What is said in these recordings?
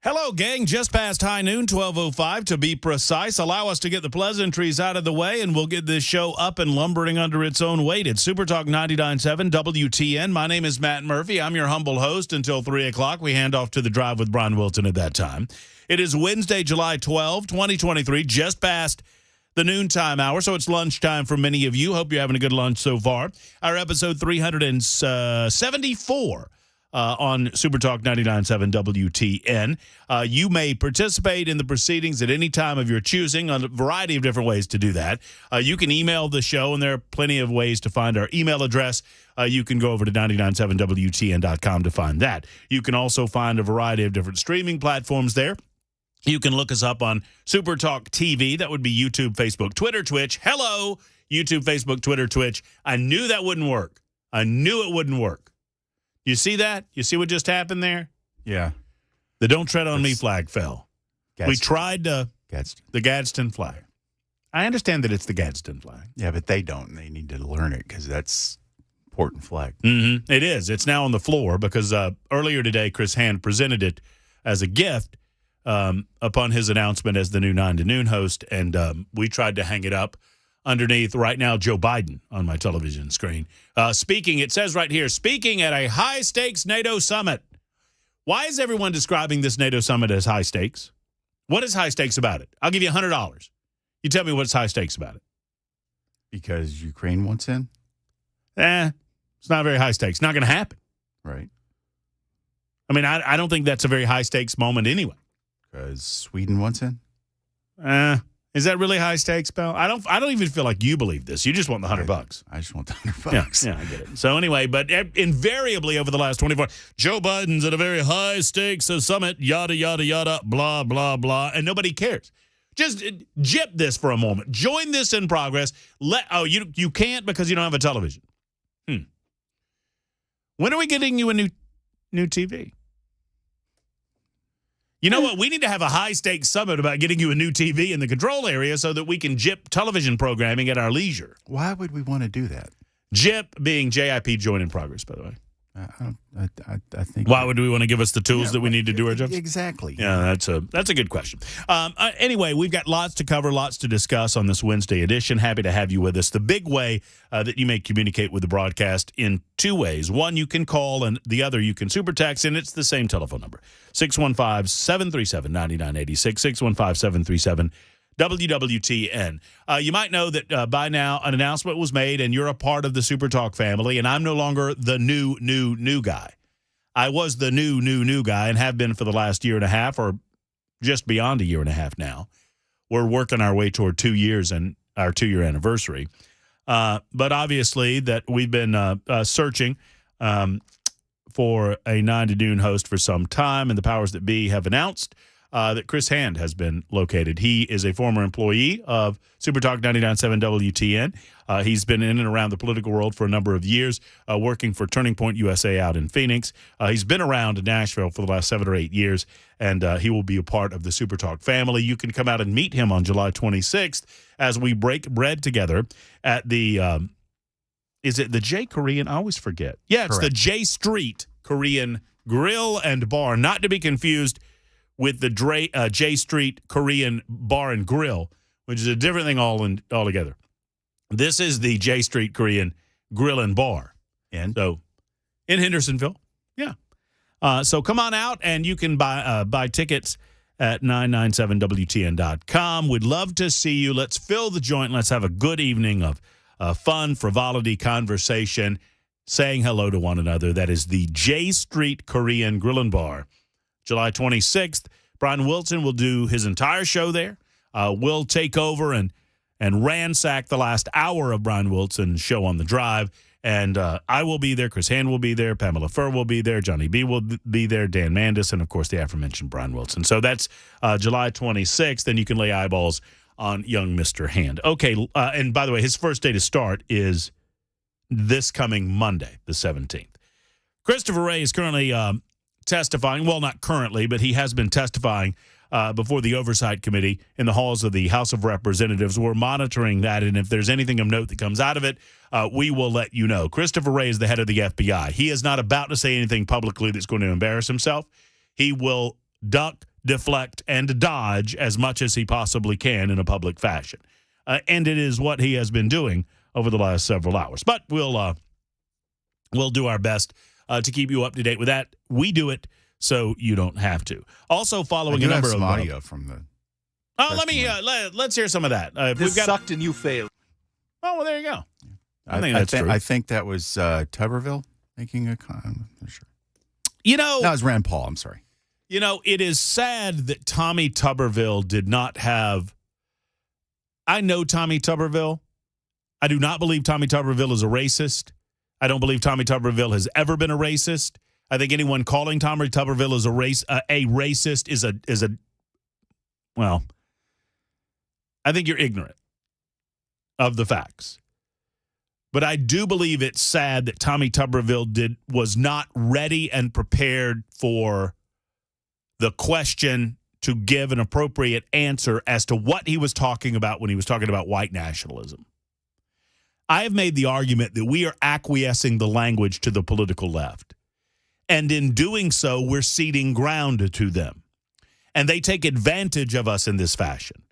Hello, gang. Just past high noon, 12:05 to be precise. Allow us to get the pleasantries out of the way, and we'll get this show up and lumbering under its own weight. It's Super Talk 99.7 WTN. My name is Matt Murphy. I'm your humble host until 3 o'clock. We hand off to the drive with Brian Wilson at that time. It is Wednesday, July 12, 2023, just past the noontime hour, so it's lunchtime for many of you. Hope you're having a good lunch so far. Our episode 374. On Super Talk 99.7 WTN. You may participate in the proceedings at any time of your choosing on a variety of different ways to do that. You can email the show, and there are plenty of ways to find our email address. You can go over to 997WTN.com to find that. You can also find a variety of different streaming platforms there. You can look us up on Super Talk TV. That would be YouTube, Facebook, Twitter, Twitch. Hello, YouTube, Facebook, Twitter, Twitch. I knew that wouldn't work. I knew it wouldn't work. You see that? You see what just happened there? Yeah. The Don't Tread on Me flag fell. Gadsden. We tried the Gadsden flag. I understand that it's the Gadsden flag. Yeah, but they don't. They need to learn it because that's an important flag. Mm-hmm. It is. It's now on the floor because earlier today, Chris Hand presented it as a gift upon his announcement as the new 9 to Noon host, and we tried to hang it up underneath right now Joe Biden on my television screen. Speaking, it says right here, speaking at a high-stakes NATO summit. Why is everyone describing this NATO summit as high stakes? What is high stakes about it? I'll give you $100. You tell me what's high stakes about it. Because Ukraine wants in? It's not very high stakes. Not going to happen. Right. I mean, I don't think that's a very high-stakes moment anyway. Because Sweden wants in? Is that really high stakes, pal? I don't even feel like you believe this. You just want the $100. I just want the $100. Yeah, I get it. So anyway, but invariably over the last 24, Joe Biden's at a very high stakes summit, yada, yada, yada, blah, blah, blah, and nobody cares. Just jip this for a moment. Join this in progress. You can't because you don't have a television. When are we getting you a new TV? You know what? We need to have a high-stakes summit about getting you a new TV in the control area so that we can jip television programming at our leisure. Why would we want to do that? JIP being JIP, join in progress, by the way. I think. Why would we want to give us the tools that we need to do our jobs? Exactly. Yeah, that's a good question. Anyway, we've got lots to cover, lots to discuss on this Wednesday edition. Happy to have you with us. The big way that you may communicate with the broadcast in two ways. One, you can call, and the other, you can super text, and it's the same telephone number, 615-737-9986, 615-737-WWTN. You might know that by now an announcement was made, and you're a part of the Super Talk family, and I'm no longer the new guy. I was the new guy and have been for the last year and a half, or just beyond a year and a half now. We're working our way toward 2 years and our 2-year anniversary. But obviously that we've been searching for a 9 to Noon host for some time, and the powers that be have announced that Chris Hand has been located. He is a former employee of Super Talk 99.7 WTN. He's been in and around the political world for a number of years, working for Turning Point USA out in Phoenix. He's been around in Nashville for the last 7 or 8 years, and he will be a part of the Super Talk family. You can come out and meet him on July 26th as we break bread together at the, is it the J Korean? I always forget. Yeah, it's Correct. the J Street Korean Grill and Bar, not to be confused with the J Street Korean Bar and Grill, which is a different thing altogether. This is the J Street Korean Grill and Bar. And so in Hendersonville. Yeah. So come on out, and you can buy tickets at 997WTN.com. We'd love to see you. Let's fill the joint. Let's have a good evening of fun, frivolity, conversation, saying hello to one another. That is the J Street Korean Grill and Bar. July 26th, Brian Wilson will do his entire show there. We'll take over and ransack the last hour of Brian Wilson's show on the drive. And I will be there. Chris Hand will be there. Pamela Furr will be there. Johnny B will be there. Dan Mandis, and, of course, the aforementioned Brian Wilson. So that's July 26th, and you can lay eyeballs on young Mr. Hand. Okay, and by the way, his first day to start is this coming Monday, the 17th. Christopher Wray is currently testifying. Well, not currently, but he has been testifying before the Oversight Committee in the halls of the House of Representatives. We're monitoring that, and if there's anything of note that comes out of it, we will let you know. Christopher Wray is the head of the FBI. He is not about to say anything publicly that's going to embarrass himself. He will duck, deflect and dodge as much as he possibly can in a public fashion. And it is what he has been doing over the last several hours. But we'll do our best to keep you up to date with that. We do it so you don't have to. Also following a number of audio from the. Let's hear some of that. This sucked and you failed. Oh, well, there you go. I think that's true. I think that was Tuberville making a comment. I'm not sure. That was Rand Paul. I'm sorry. It is sad that Tommy Tuberville did not have. I know Tommy Tuberville. I do not believe Tommy Tuberville is a racist. I don't believe Tommy Tuberville has ever been a racist. I think anyone calling Tommy Tuberville a racist is a well, I think you're ignorant of the facts. But I do believe it's sad that Tommy Tuberville was not ready and prepared for the question to give an appropriate answer as to what he was talking about when he was talking about white nationalism. I have made the argument that we are acquiescing the language to the political left. And in doing so, we're ceding ground to them. And they take advantage of us in this fashion.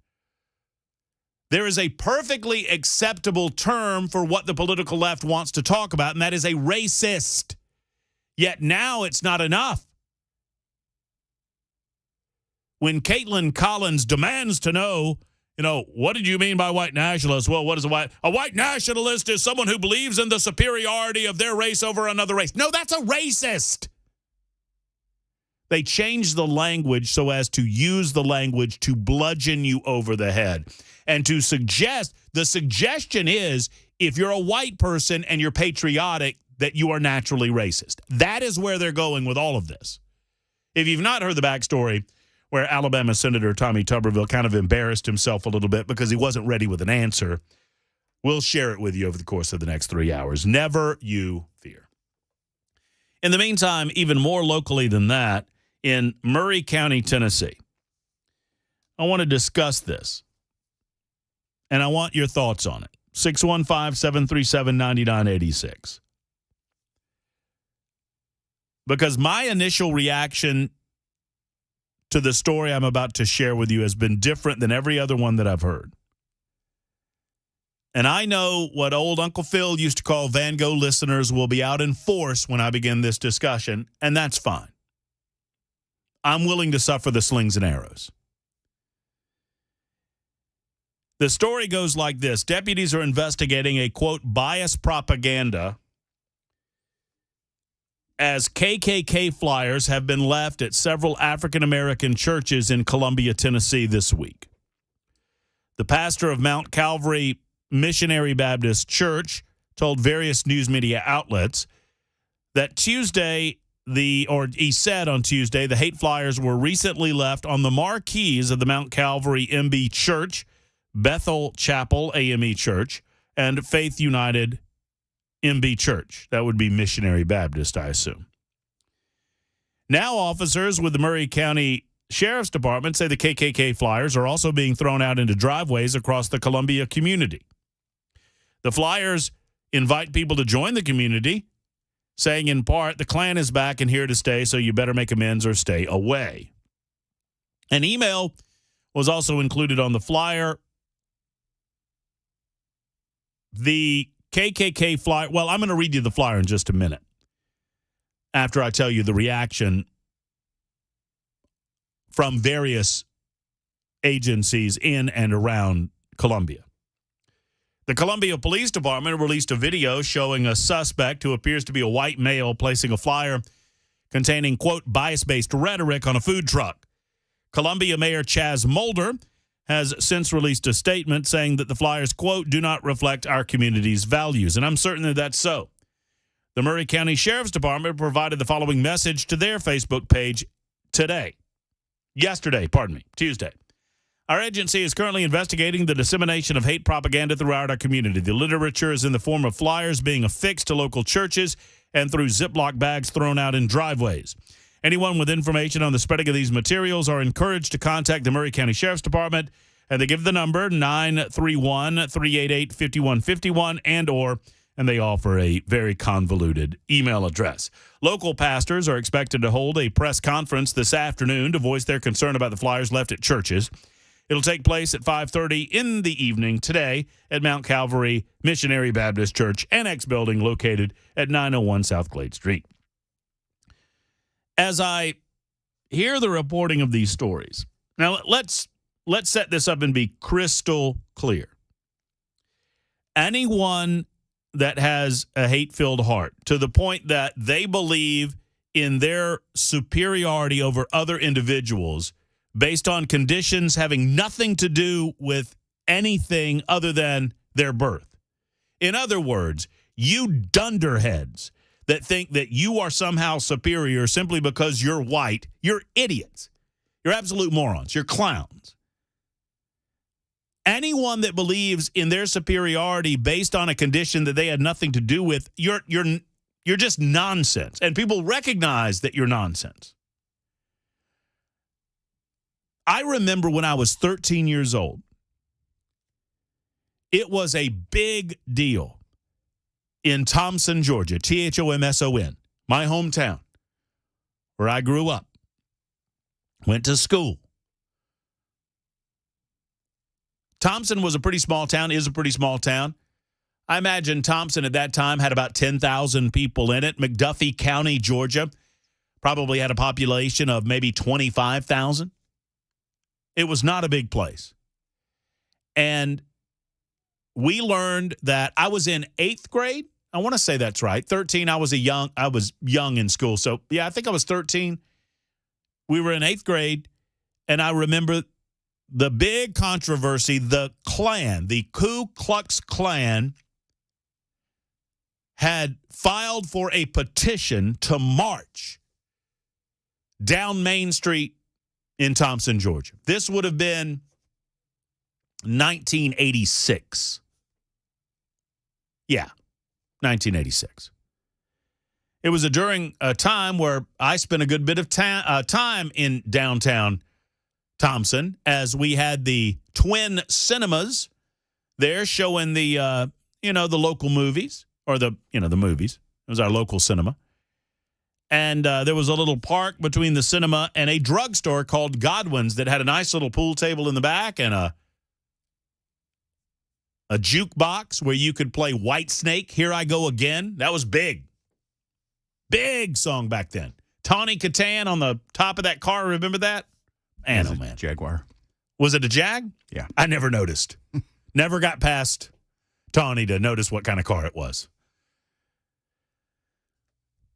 There is a perfectly acceptable term for what the political left wants to talk about, and that is a racist. Yet now it's not enough. When Caitlin Collins demands to know, what did you mean by white nationalist? Well, what is a white nationalist is someone who believes in the superiority of their race over another race. No, that's a racist. They changed the language so as to use the language to bludgeon you over the head and to suggest, the suggestion is if you're a white person and you're patriotic, that you are naturally racist. That is where they're going with all of this. If you've not heard the backstory where Alabama Senator Tommy Tuberville kind of embarrassed himself a little bit because he wasn't ready with an answer, we'll share it with you over the course of the next 3 hours. Never you fear. In the meantime, even more locally than that, in Murray County, Tennessee, I want to discuss this, and I want your thoughts on it. 615-737-9986. Because my initial reaction to the story I'm about to share with you has been different than every other one that I've heard. And I know what old Uncle Phil used to call Van Gogh listeners will be out in force when I begin this discussion, and that's fine. I'm willing to suffer the slings and arrows. The story goes like this. Deputies are investigating a, quote, bias propaganda as KKK flyers have been left at several African-American churches in Columbia, Tennessee this week. The pastor of Mount Calvary Missionary Baptist Church told various news media outlets that he said on Tuesday, the hate flyers were recently left on the marquees of the Mount Calvary MB Church, Bethel Chapel AME Church, and Faith United MB Church. That would be Missionary Baptist, I assume. Now officers with the Murray County Sheriff's Department say the KKK flyers are also being thrown out into driveways across the Columbia community. The flyers invite people to join the community, saying in part, the Klan is back and here to stay, so you better make amends or stay away. An email was also included on the flyer. The KKK flyer, well, I'm going to read you the flyer in just a minute after I tell you the reaction from various agencies in and around Columbia. The Columbia Police Department released a video showing a suspect who appears to be a white male placing a flyer containing, quote, bias-based rhetoric on a food truck. Columbia Mayor Chaz Mulder has since released a statement saying that the flyers, quote, do not reflect our community's values. And I'm certain that that's so. The Murray County Sheriff's Department provided the following message to their Facebook page Tuesday. Our agency is currently investigating the dissemination of hate propaganda throughout our community. The literature is in the form of flyers being affixed to local churches and through Ziploc bags thrown out in driveways. Anyone with information on the spreading of these materials are encouraged to contact the Murray County Sheriff's Department, and they give the number 931-388-5151 and or and they offer a very convoluted email address. Local pastors are expected to hold a press conference this afternoon to voice their concern about the flyers left at churches. It'll take place at 5:30 in the evening today at Mount Calvary Missionary Baptist Church Annex Building located at 901 South Glade Street. As I hear the reporting of these stories, now let's set this up and be crystal clear. Anyone that has a hate-filled heart to the point that they believe in their superiority over other individuals based on conditions having nothing to do with anything other than their birth. In other words, you dunderheads that think that you are somehow superior simply because you're white, you're idiots. You're absolute morons. You're clowns. Anyone that believes in their superiority based on a condition that they had nothing to do with, you're just nonsense. And people recognize that you're nonsense. I remember when I was 13 years old, it was a big deal in Thomson, Georgia, Thomson, my hometown, where I grew up, went to school. Thomson was a pretty small town, is a pretty small town. I imagine Thomson at that time had about 10,000 people in it. McDuffie County, Georgia, probably had a population of maybe 25,000. It was not a big place. And we learned that I was in 8th grade. I want to say that's right. 13, I was young in school. So, yeah, I think I was 13. We were in 8th grade, and I remember the big controversy, the Klan, the Ku Klux Klan, had filed for a petition to march down Main Street in Thomson, Georgia. This would have been 1986. Yeah, 1986. It was during a time where I spent a good bit of time in downtown Thomson as we had the twin cinemas there showing the local movies or the movies. It was our local cinema. And there was a little park between the cinema and a drugstore called Godwin's that had a nice little pool table in the back and a jukebox where you could play White Snake, Here I Go Again. That was big. Big song back then. Tawny Katan on the top of that car. Remember that? Man, oh, man. Jaguar. Was it a Jag? Yeah. I never noticed. Never got past Tawny to notice what kind of car it was.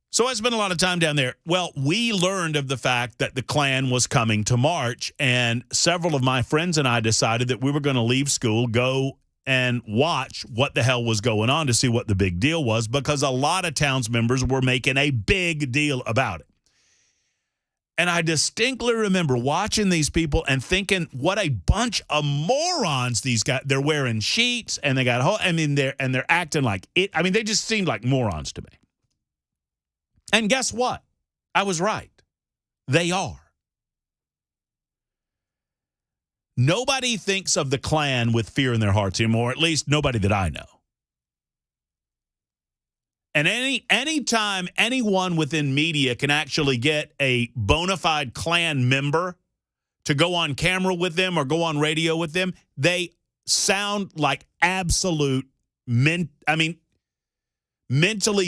So I spent a lot of time down there. Well, we learned of the fact that the Klan was coming to march, and several of my friends and I decided that we were going to leave school, go and watch what the hell was going on to see what the big deal was, because a lot of towns members were making a big deal about it. And I distinctly remember watching these people and thinking, what a bunch of morons these guys. They're wearing sheets and they got, they're acting like it. I mean, they just seemed like morons to me. And guess what? I was right. They are. Nobody thinks of the Klan with fear in their hearts anymore, at least nobody that I know. And anytime anyone within media can actually get a bona fide Klan member to go on camera with them or go on radio with them, they sound like absolute mentally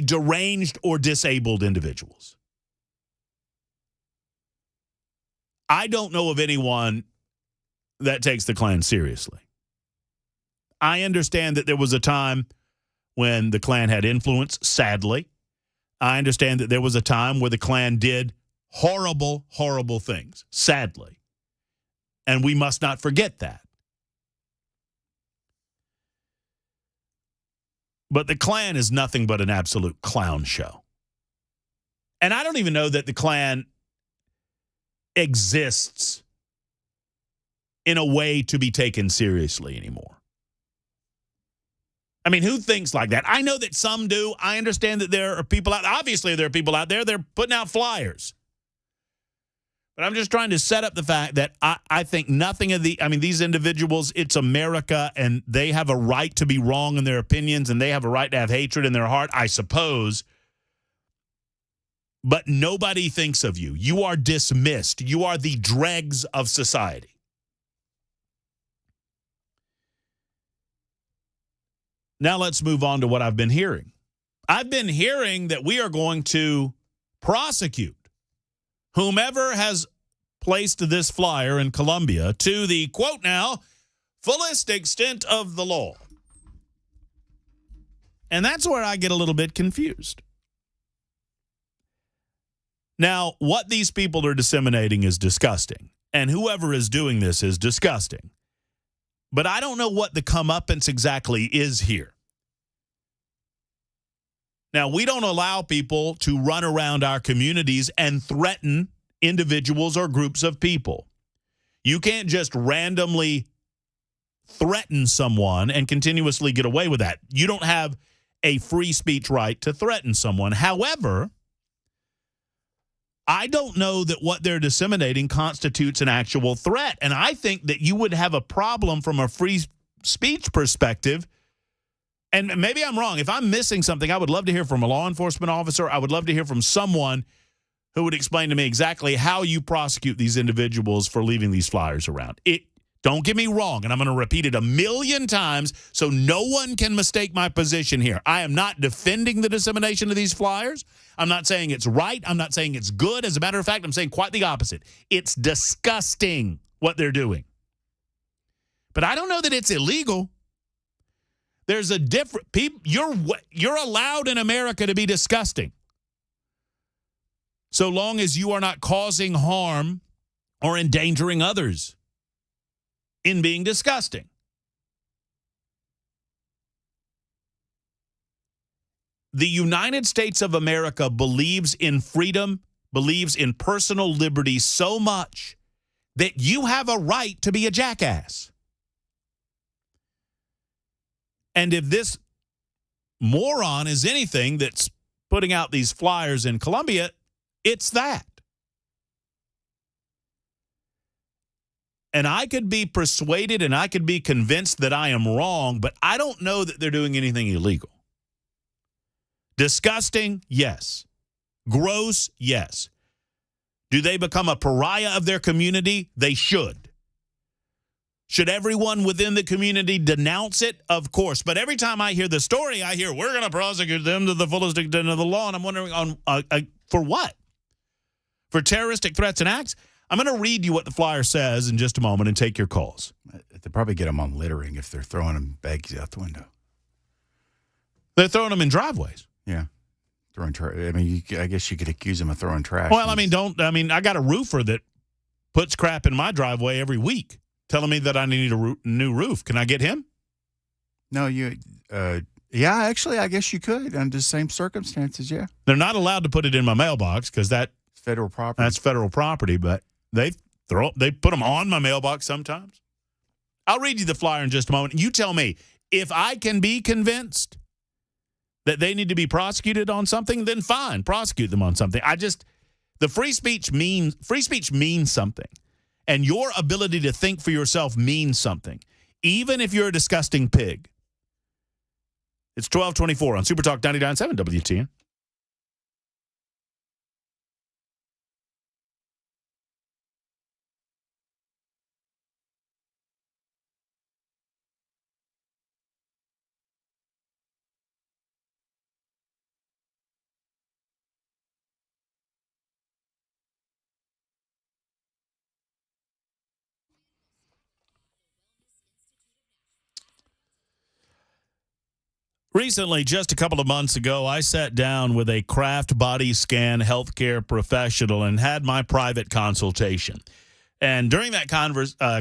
deranged or disabled individuals. I don't know of anyone that takes the Klan seriously. I understand that there was a time when the Klan had influence, sadly. I understand that there was a time where the Klan did horrible, horrible things, sadly. And we must not forget that. But the Klan is nothing but an absolute clown show. And I don't even know that the Klan exists in a way to be taken seriously anymore. I mean, who thinks like that? I know that some do. I understand that there are people out there. Obviously, there are people out there. They're putting out flyers. But I'm just trying to set up the fact that I think nothing of these individuals, it's America, and they have a right to be wrong in their opinions, and they have a right to have hatred in their heart, I suppose. But nobody thinks of you. You are dismissed. You are the dregs of society. Now let's move on to what I've been hearing. I've been hearing that we are going to prosecute whomever has placed this flyer in Columbia to the, quote now, fullest extent of the law. And that's where I get a little bit confused. Now, what these people are disseminating is disgusting, and whoever is doing this is disgusting. But I don't know what the comeuppance exactly is here. Now, we don't allow people to run around our communities and threaten individuals or groups of people. You can't just randomly threaten someone and continuously get away with that. You don't have a free speech right to threaten someone. However, I don't know that what they're disseminating constitutes an actual threat. And I think that you would have a problem from a free speech perspective. And maybe I'm wrong. If I'm missing something, I would love to hear from a law enforcement officer. I would love to hear from someone who would explain to me exactly how you prosecute these individuals for leaving these flyers around. Don't get me wrong, and I'm going to repeat it 1,000,000 times so no one can mistake my position here. I am not defending the dissemination of these flyers. I'm not saying it's right. I'm not saying it's good. As a matter of fact, I'm saying quite the opposite. It's disgusting what they're doing. But I don't know that it's illegal. There's a different people. You're allowed in America to be disgusting, so long as you are not causing harm or endangering others in being disgusting. The United States of America believes in freedom, believes in personal liberty so much that you have a right to be a jackass. And if this moron is anything that's putting out these flyers in Columbia, it's that. And I could be persuaded and I could be convinced that I am wrong, but I don't know that they're doing anything illegal. Disgusting? Yes. Gross? Yes. Do they become a pariah of their community? They should. Should everyone within the community denounce it? Of course. But every time I hear the story, I hear, we're going to prosecute them to the fullest extent of the law. And I'm wondering, for what? For terroristic threats and acts? I'm going to read you what the flyer says in just a moment and take your calls. They probably get them on littering if they're throwing them bags out the window. They're throwing them in driveways. Yeah. Throwing trash. I mean, I guess you could accuse them of throwing trash. Well, I got a roofer that puts crap in my driveway every week, telling me that I need a new roof. Can I get him? No, yeah, actually, I guess you could under the same circumstances, yeah. They're not allowed to put it in my mailbox because that's federal property. That's federal property, but they put them on my mailbox sometimes. I'll read you the flyer in just a moment. You tell me, if I can be convinced that they need to be prosecuted on something, then fine, prosecute them on something. The free speech means something. And your ability to think for yourself means something, even if you're a disgusting pig. It's 1224 on Super Talk 99.7 WTN. Recently, just a couple of months ago, I sat down with a Kraft body scan healthcare professional and had my private consultation. And during that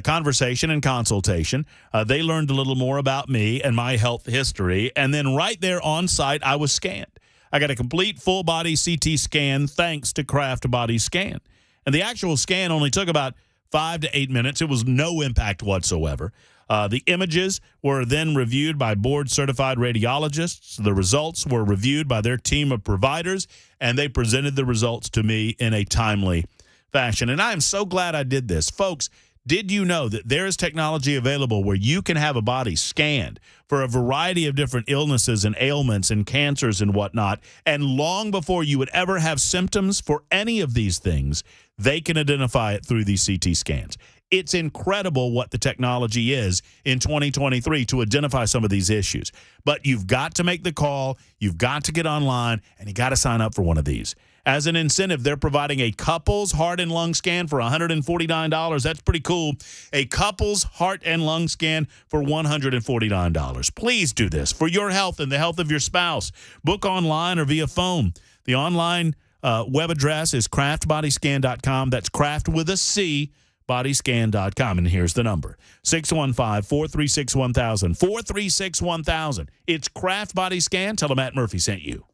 conversation and consultation, they learned a little more about me and my health history. And then right there on site, I was scanned. I got a complete full body CT scan thanks to Kraft Body Scan. And the actual scan only took about 5 to 8 minutes. It was no impact whatsoever. The images were then reviewed by board-certified radiologists. The results were reviewed by their team of providers, and they presented the results to me in a timely fashion. And I am so glad I did this. Folks, did you know that there is technology available where you can have a body scanned for a variety of different illnesses and ailments and cancers and whatnot, and long before you would ever have symptoms for any of these things, they can identify it through these CT scans. It's incredible what the technology is in 2023 to identify some of these issues. But you've got to make the call, you've got to get online, and you got to sign up for one of these. As an incentive, they're providing a couple's heart and lung scan for $149. That's pretty cool. A couple's heart and lung scan for $149. Please do this for your health and the health of your spouse. Book online or via phone. The online web address is craftbodyscan.com. That's craft with a C, bodyscan.com. And here's the number, 615-436-1000, 436-1000. It's Craft Body Scan. Tell them Matt Murphy sent you.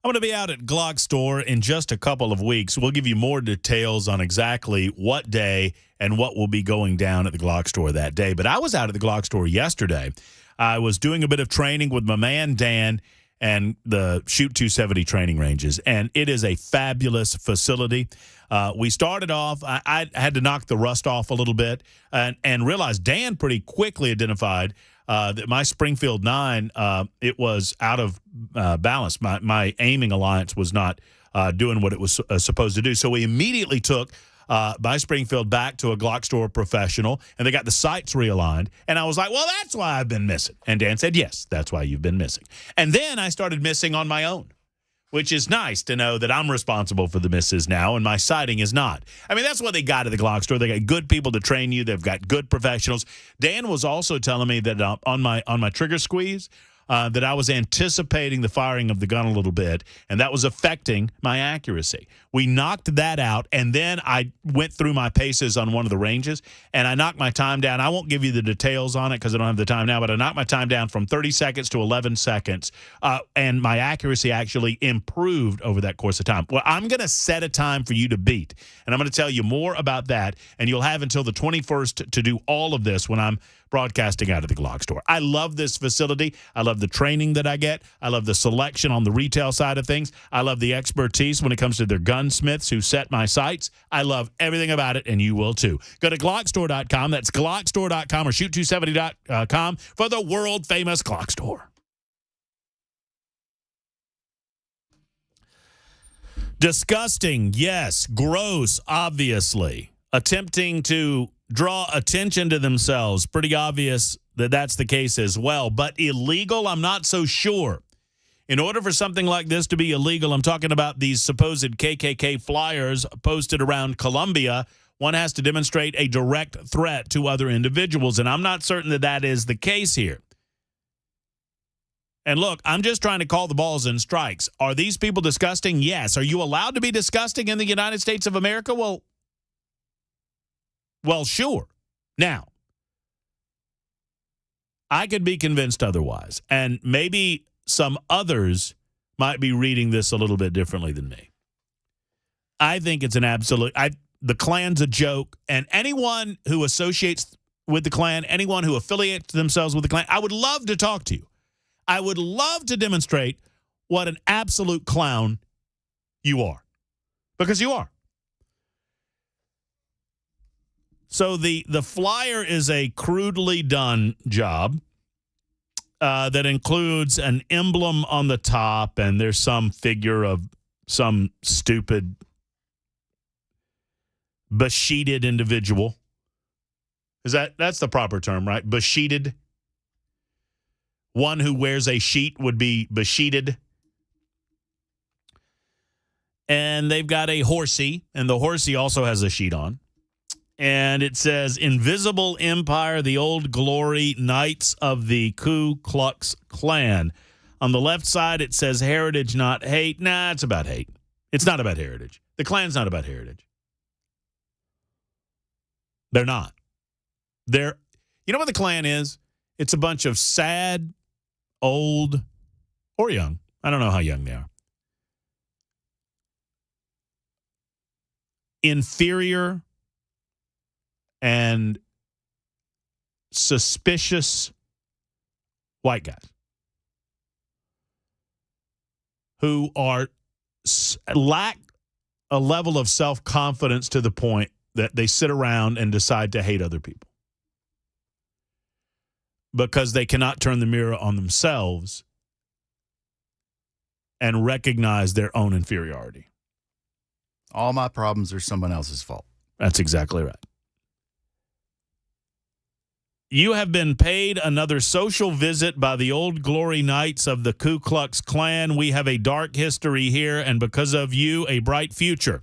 I'm going to be out at Glock Store in just a couple of weeks. We'll give you more details on exactly what day and what will be going down at the Glock Store that day. But I was out at the Glock Store yesterday. I was doing a bit of training with my man Dan and the Shoot 270 training ranges, and it is a fabulous facility. We started off, I had to knock the rust off a little bit and realized Dan pretty quickly identified that my Springfield 9, it was out of balance. My aiming alliance was not doing what it was supposed to do. So we immediately took my Springfield back to a Glock Store professional, and they got the sights realigned. And I was like, well, that's why I've been missing. And Dan said, yes, that's why you've been missing. And then I started missing on my own, which is nice to know that I'm responsible for the misses now and my sighting is not. I mean, that's what they got at the Glock Store. They got good people to train you. They've got good professionals. Dan was also telling me that on my trigger squeeze, that I was anticipating the firing of the gun a little bit, and that was affecting my accuracy. We knocked that out, and then I went through my paces on one of the ranges, and I knocked my time down. I won't give you the details on it because I don't have the time now, but I knocked my time down from 30 seconds to 11 seconds, and my accuracy actually improved over that course of time. Well, I'm going to set a time for you to beat, and I'm going to tell you more about that, and you'll have until the 21st to do all of this when I'm broadcasting out of the Glock store. I love this facility. I love the training that I get. I love the selection on the retail side of things. I love the expertise when it comes to their gunsmiths who set my sights. I love everything about it, and you will too. Go to glockstore.com. That's glockstore.com or shoot270.com for the world-famous Glock store. Disgusting, yes. Gross, obviously. Attempting to draw attention to themselves. Pretty obvious that that's the case as well. But illegal, I'm not so sure. In order for something like this to be illegal, I'm talking about these supposed KKK flyers posted around Columbia. One has to demonstrate a direct threat to other individuals, and I'm not certain that that is the case here. And look, I'm just trying to call the balls and strikes. Are these people disgusting? Yes. Are you allowed to be disgusting in the United States of America? Well, sure. Now, I could be convinced otherwise, and maybe some others might be reading this a little bit differently than me. I think it's an absolute the Klan's a joke, and anyone who associates with the Klan, anyone who affiliates themselves with the Klan, I would love to talk to you. I would love to demonstrate what an absolute clown you are, because you are. So the flyer is a crudely done job that includes an emblem on the top, and there's some figure of some stupid, besheeted individual. That's the proper term, right? Besheeted. One who wears a sheet would be besheeted. And they've got a horsey, and the horsey also has a sheet on. And it says, Invisible Empire, the Old Glory, Knights of the Ku Klux Klan. On the left side, it says heritage, not hate. Nah, it's about hate. It's not about heritage. The Klan's not about heritage. They're not. You know what the Klan is? It's a bunch of sad, old, or young. I don't know how young they are. Inferior and suspicious white guys who lack a level of self-confidence to the point that they sit around and decide to hate other people because they cannot turn the mirror on themselves and recognize their own inferiority. All my problems are someone else's fault. That's exactly right. You have been paid another social visit by the Old Glory Knights of the Ku Klux Klan. We have a dark history here, and because of you, a bright future.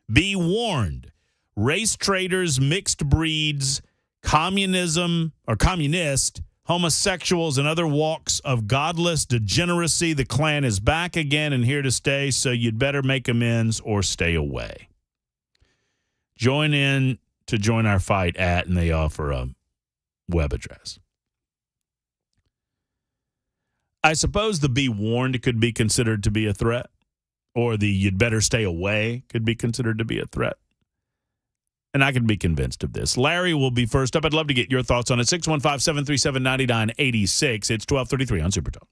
Be warned. Race traitors, mixed breeds, communism or communist, homosexuals, and other walks of godless degeneracy. The Klan is back again and here to stay, so you'd better make amends or stay away. Join in to join our fight at, and they offer a web address. I suppose the be warned could be considered to be a threat, or the you'd better stay away could be considered to be a threat. And I can be convinced of this. Larry will be first up. I'd love to get your thoughts on it. 615-737-9986. It's 1233 on Super Talk.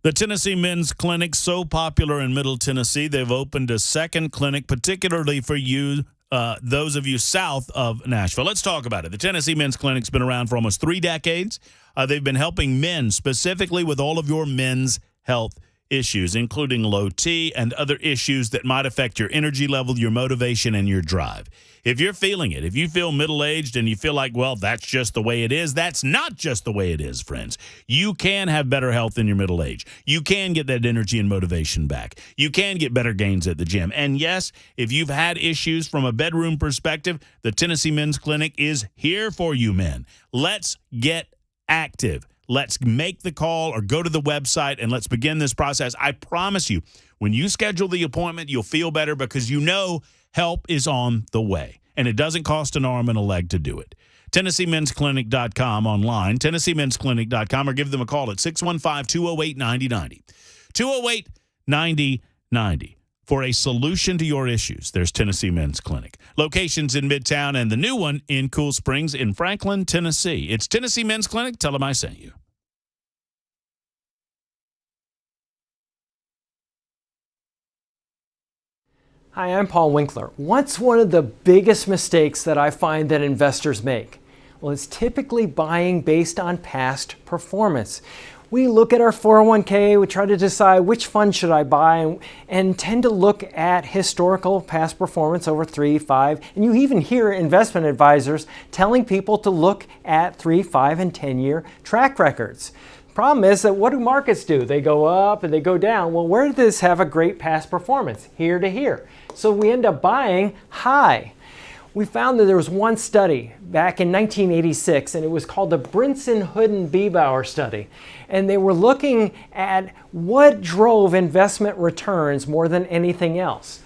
The Tennessee Men's Clinic, so popular in Middle Tennessee, they've opened a second clinic, particularly for you, those of you south of Nashville. Let's talk about it. The Tennessee Men's Clinic's been around for almost 3 decades. They've been helping men, specifically with all of your men's health issues, including low T and other issues that might affect your energy level, your motivation, and your drive. If you're feeling it, if you feel middle-aged and you feel like, well, that's just the way it is, that's not just the way it is, friends. You can have better health in your middle age. You can get that energy and motivation back. You can get better gains at the gym. And yes, if you've had issues from a bedroom perspective, the Tennessee Men's Clinic is here for you, men. Let's get active. Let's make the call or go to the website and let's begin this process. I promise you, when you schedule the appointment, you'll feel better because you know help is on the way. And it doesn't cost an arm and a leg to do it. TennesseeMen'sClinic.com online, TennesseeMen'sClinic.com, or give them a call at 615-208-9090. 208-9090. For a solution to your issues, there's Tennessee Men's Clinic. Locations in Midtown and the new one in Cool Springs in Franklin, Tennessee. It's Tennessee Men's Clinic. Tell them I sent you. Hi, I'm Paul Winkler. What's one of the biggest mistakes that I find that investors make? Well, it's typically buying based on past performance. We look at our 401k, we try to decide which fund should I buy, and tend to look at historical past performance over 3, 5, and you even hear investment advisors telling people to look at 3, 5, and 10-year track records. Problem is that what do markets do? They go up and they go down. Well, where did this have a great past performance? Here to here. So we end up buying high. We found that there was one study back in 1986, and it was called the Brinson-Hooden-Biebauer study. And they were looking at what drove investment returns more than anything else.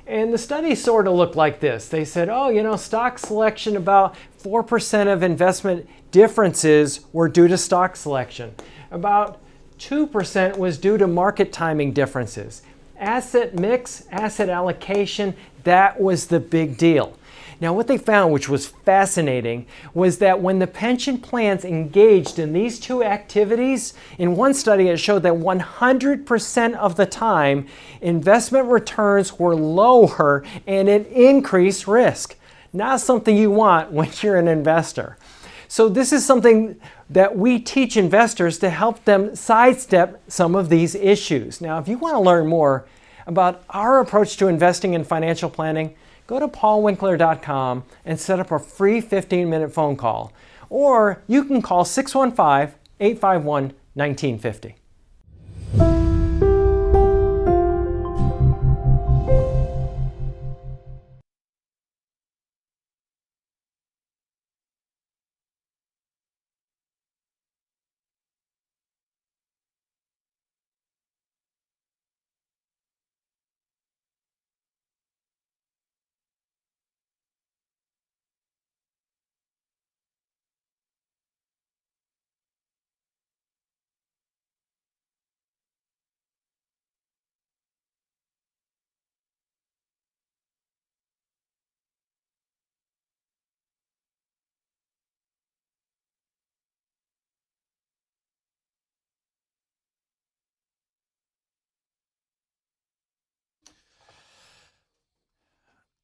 And the study sort of looked like this. They said, stock selection, about 4% of investment differences were due to stock selection. About 2% was due to market timing differences. Asset mix, asset allocation, that was the big deal. Now, what they found, which was fascinating, was that when the pension plans engaged in these two activities, in one study it showed that 100% of the time, investment returns were lower and it increased risk. Not something you want when you're an investor. So this is something that we teach investors to help them sidestep some of these issues. Now, if you want to learn more about our approach to investing in financial planning, go to paulwinkler.com and set up a free 15-minute phone call. Or you can call 615-851-1950.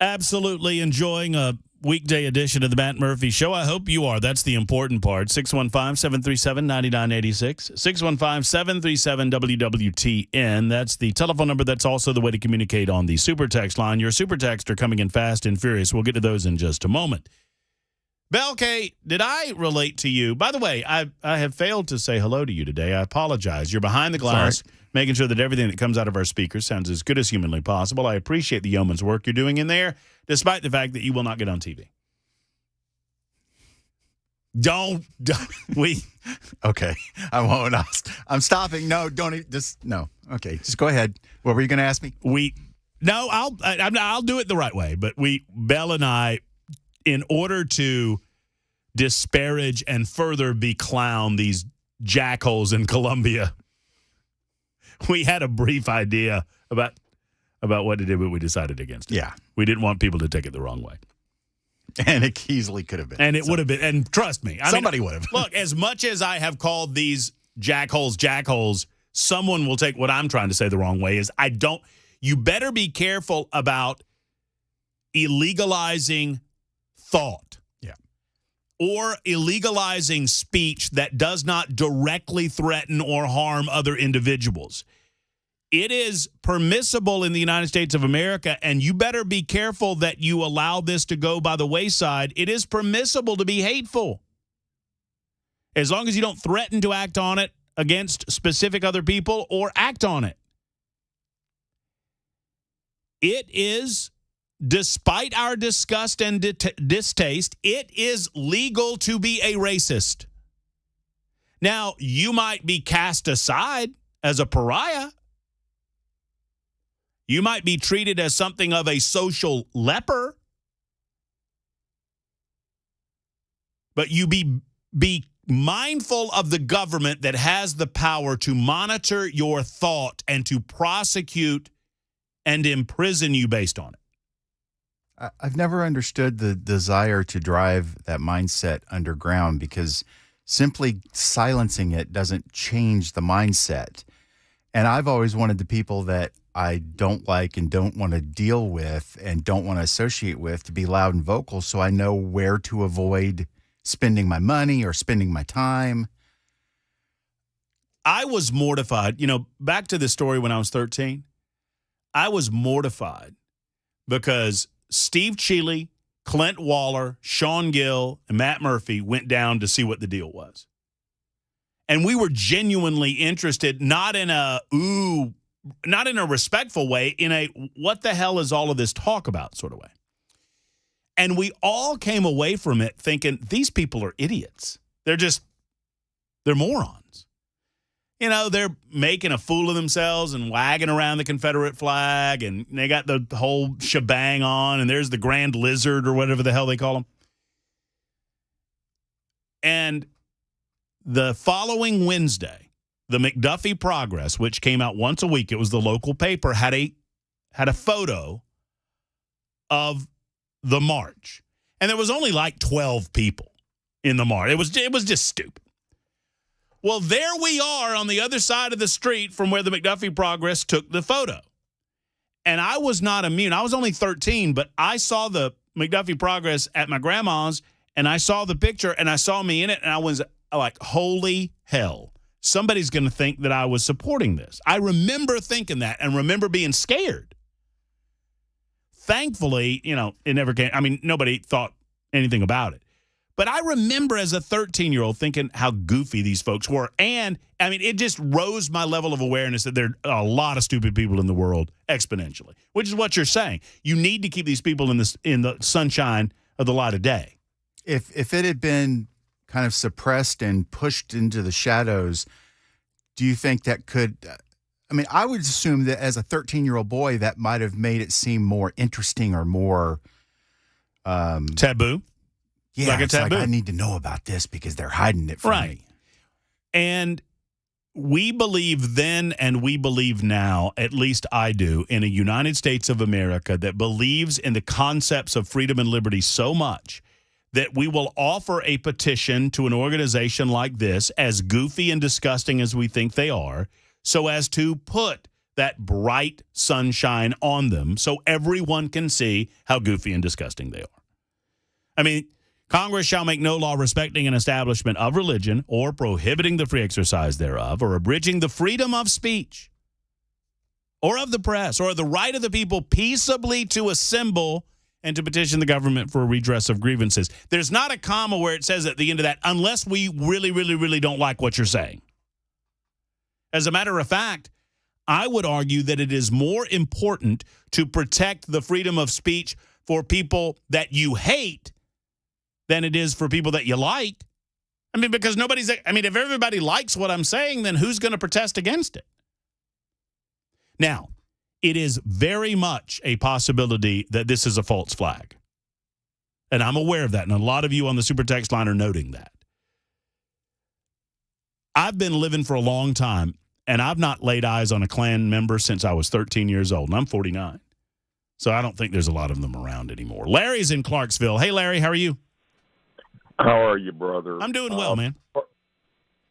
Absolutely enjoying a weekday edition of the Matt Murphy Show. I hope you are. That's the important part. 615-737-9986. 615-737-WWTN. That's the telephone number. That's also the way to communicate on the super text line. Your super texts are coming in fast and furious. We'll get to those in just a moment. Belkay, did I relate to you? By the way, I have failed to say hello to you today. I apologize. You're behind the glass, making sure that everything that comes out of our speakers sounds as good as humanly possible. I appreciate the yeoman's work you're doing in there, despite the fact that you will not get on TV. Don't we? Okay, I won't. I'm stopping. No, don't just no. Okay, just go ahead. What were you going to ask me? I'll do it the right way. But Bell and I, in order to disparage and further beclown these jackholes in Columbia, we had a brief idea about what to do, but we decided against it. Yeah. We didn't want people to take it the wrong way. And it easily could have been. And it would have been. And trust me. Somebody would have. Look, as much as I have called these jackholes, someone will take what I'm trying to say the wrong way. You better be careful about illegalizing thought. Yeah. Or illegalizing speech that does not directly threaten or harm other individuals. It is permissible in the United States of America, and you better be careful that you allow this to go by the wayside. It is permissible to be hateful, as long as you don't threaten to act on it against specific other people or act on it. It is, despite our disgust and distaste, it is legal to be a racist. Now, you might be cast aside as a pariah. You might be treated as something of a social leper. But you be mindful of the government that has the power to monitor your thought and to prosecute and imprison you based on it. I've never understood the desire to drive that mindset underground, because simply silencing it doesn't change the mindset. And I've always wanted the people that I don't like and don't want to deal with and don't want to associate with to be loud and vocal, so I know where to avoid spending my money or spending my time. I was mortified. Back to the story when I was 13, I was mortified because Steve Cheeley, Clint Waller, Sean Gill, and Matt Murphy went down to see what the deal was. And we were genuinely interested, not in a respectful way, in a what the hell is all of this talk about sort of way. And we all came away from it thinking, these people are idiots. They're morons. They're making a fool of themselves and wagging around the Confederate flag, and they got the whole shebang on, and there's the Grand Lizard or whatever the hell they call them. And the following Wednesday, the McDuffie Progress, which came out once a week, it was the local paper, had a photo of the march. And there was only like 12 people in the march. It was just stupid. Well, there we are on the other side of the street from where the McDuffie Progress took the photo. And I was not immune. I was only 13, but I saw the McDuffie Progress at my grandma's, and I saw the picture, and I saw me in it, and I was like, holy hell. Somebody's going to think that I was supporting this. I remember thinking that and remember being scared. Thankfully, it never came. I mean, nobody thought anything about it. But I remember as a 13-year-old thinking how goofy these folks were. And, I mean, it just rose my level of awareness that there are a lot of stupid people in the world exponentially, which is what you're saying. You need to keep these people in the sunshine of the light of day. If it had been kind of suppressed and pushed into the shadows, do you think that could I would assume that as a 13-year-old boy, that might have made it seem more interesting or more taboo. Yeah, like a it's taboo. Like, I need to know about this because they're hiding it from me. And we believe then and we believe now, at least I do, in a United States of America that believes in the concepts of freedom and liberty so much that we will offer a petition to an organization like this, as goofy and disgusting as we think they are, so as to put that bright sunshine on them so everyone can see how goofy and disgusting they are. I mean, Congress shall make no law respecting an establishment of religion or prohibiting the free exercise thereof or abridging the freedom of speech or of the press or the right of the people peaceably to assemble and to petition the government for a redress of grievances. There's not a comma where it says at the end of that, unless we really, really, really don't like what you're saying. As a matter of fact, I would argue that it is more important to protect the freedom of speech for people that you hate than it is for people that you like. I mean, because if everybody likes what I'm saying, then who's going to protest against it? Now, it is very much a possibility that this is a false flag. And I'm aware of that, and a lot of you on the super text line are noting that. I've been living for a long time, and I've not laid eyes on a Klan member since I was 13 years old, and I'm 49. So I don't think there's a lot of them around anymore. Larry's in Clarksville. Hey, Larry, how are you? How are you, brother? I'm doing well, man.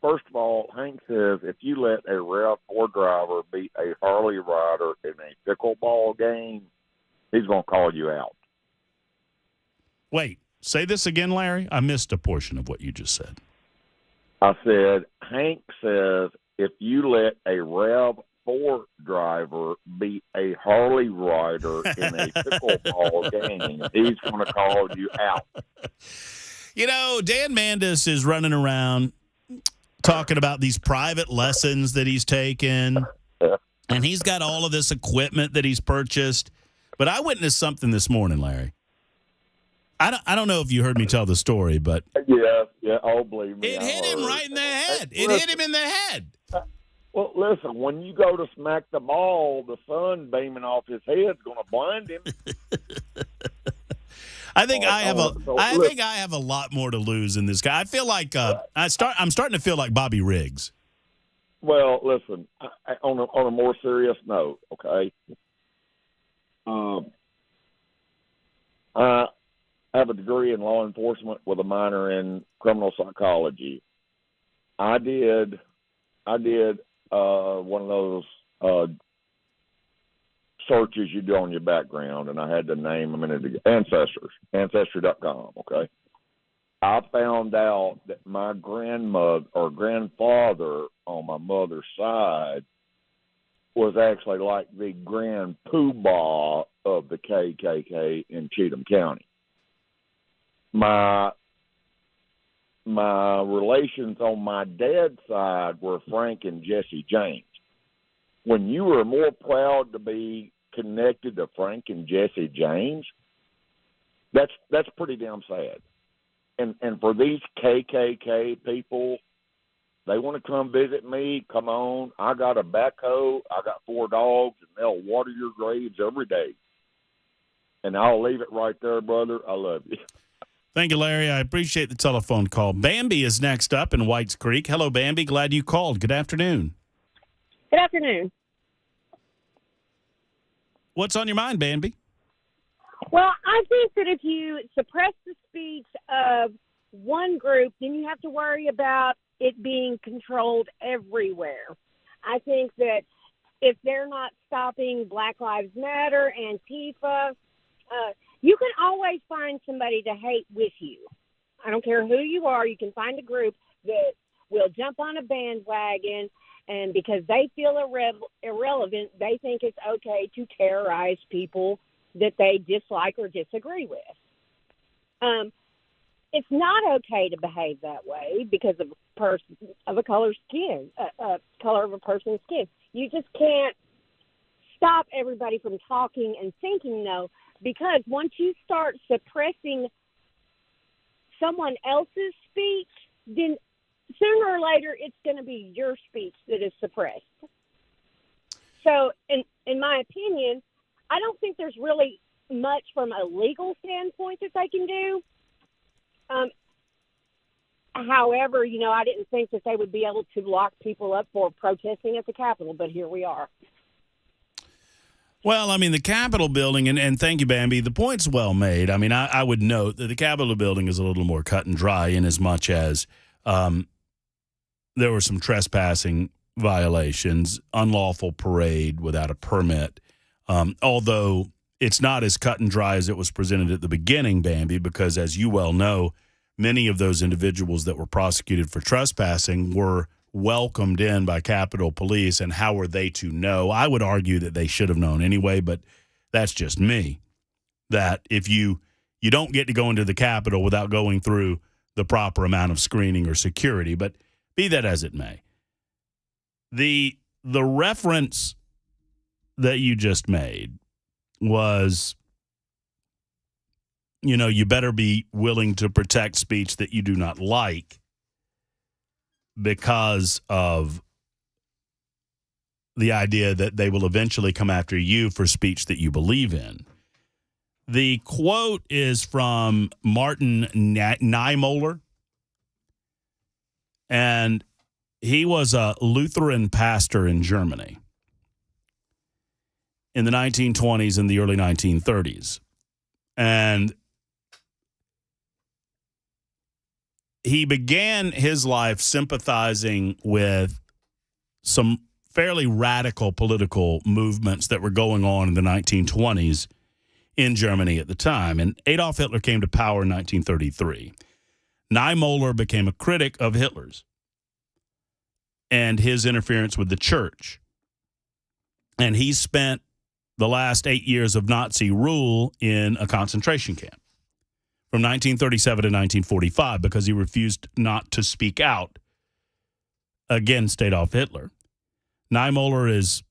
First of all, Hank says if you let a RAV4 driver beat a Harley rider in a pickleball game, he's going to call you out. Wait, say this again, Larry. I missed a portion of what you just said. I said, Hank says if you let a RAV4 RAV4 driver beat a Harley rider in a pickleball game, he's going to call you out. You know, Dan Mandis is running around talking about these private lessons that he's taken, and he's got all of this equipment that he's purchased. But I witnessed something this morning, Larry. I don't know if you heard me tell the story, but Yeah. Oh, believe me, it hit him right in the head. Hey, It hit him in the head. Well, listen, when you go to smack the ball, the sun beaming off his head's going to blind him. I think I have a lot more to lose in this guy. I feel like I'm starting to feel like Bobby Riggs. Well, listen, on a more serious note, okay. I have a degree in law enforcement with a minor in criminal psychology. I did one of those searches you do on your background, and I had to name a minute ago, Ancestry.com, okay? I found out that my grandmother or grandfather on my mother's side was actually like the grand poobah of the KKK in Cheatham County. My relations on my dad's side were Frank and Jesse James. When you were more proud to be connected to Frank and Jesse James, that's pretty damn sad. And for these KKK people, they want to come visit me. Come on, I got a backhoe, I got 4 dogs, and they'll water your graves every day. And I'll leave it right there, brother. I love you. Thank you, Larry. I appreciate the telephone call. Bambi is next up in Whites Creek. Hello, Bambi. Glad you called. Good afternoon. Good afternoon. What's on your mind, Bambi? Well, I think that if you suppress the speech of one group, then you have to worry about it being controlled everywhere. I think that if they're not stopping Black Lives Matter, Antifa, you can always find somebody to hate with you. I don't care who you are. You can find a group that will jump on a bandwagon, and because they feel irrelevant, they think it's okay to terrorize people that they dislike or disagree with. It's not okay to behave that way because of a color of a person's skin. You just can't stop everybody from talking and thinking, though, because once you start suppressing someone else's speech, then sooner or later it's going to be your speech that is suppressed. So, in my opinion, I don't think there's really much from a legal standpoint that they can do. However, I didn't think that they would be able to lock people up for protesting at the Capitol, but here we are. Well, I mean, the Capitol building, and thank you, Bambi, the point's well made. I mean, I would note that the Capitol building is a little more cut and dry in as much as there were some trespassing violations, unlawful parade without a permit, although it's not as cut and dry as it was presented at the beginning, Bambi, because as you well know, many of those individuals that were prosecuted for trespassing were welcomed in by Capitol Police, and how were they to know? I would argue that they should have known anyway, but that's just me, that if you don't get to go into the Capitol without going through the proper amount of screening or security, but be that as it may. The reference that you just made was, you better be willing to protect speech that you do not like because of the idea that they will eventually come after you for speech that you believe in. The quote is from Martin Niemöller, and he was a Lutheran pastor in Germany in the 1920s and the early 1930s. And he began his life sympathizing with some fairly radical political movements that were going on in the 1920s in Germany at the time. And Adolf Hitler came to power in 1933. Niemöller became a critic of Hitler's and his interference with the church. And he spent the last 8 years of Nazi rule in a concentration camp from 1937 to 1945 because he refused not to speak out against Adolf Hitler. Niemöller is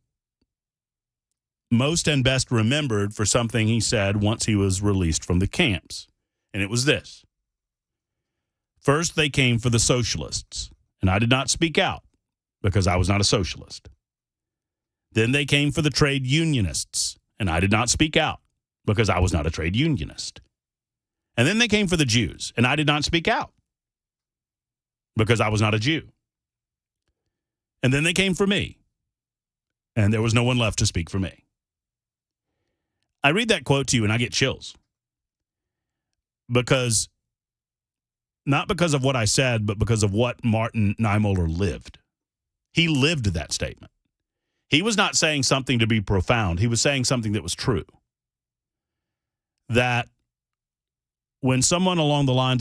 most and best remembered for something he said once he was released from the camps. And it was this. First, they came for the socialists, and I did not speak out because I was not a socialist. Then they came for the trade unionists, and I did not speak out because I was not a trade unionist. And then they came for the Jews, and I did not speak out because I was not a Jew. And then they came for me, and there was no one left to speak for me. I read that quote to you, and I get chills. Because, not because of what I said, but because of what Martin Niemöller lived. He lived that statement. He was not saying something to be profound. He was saying something that was true. That when someone along the lines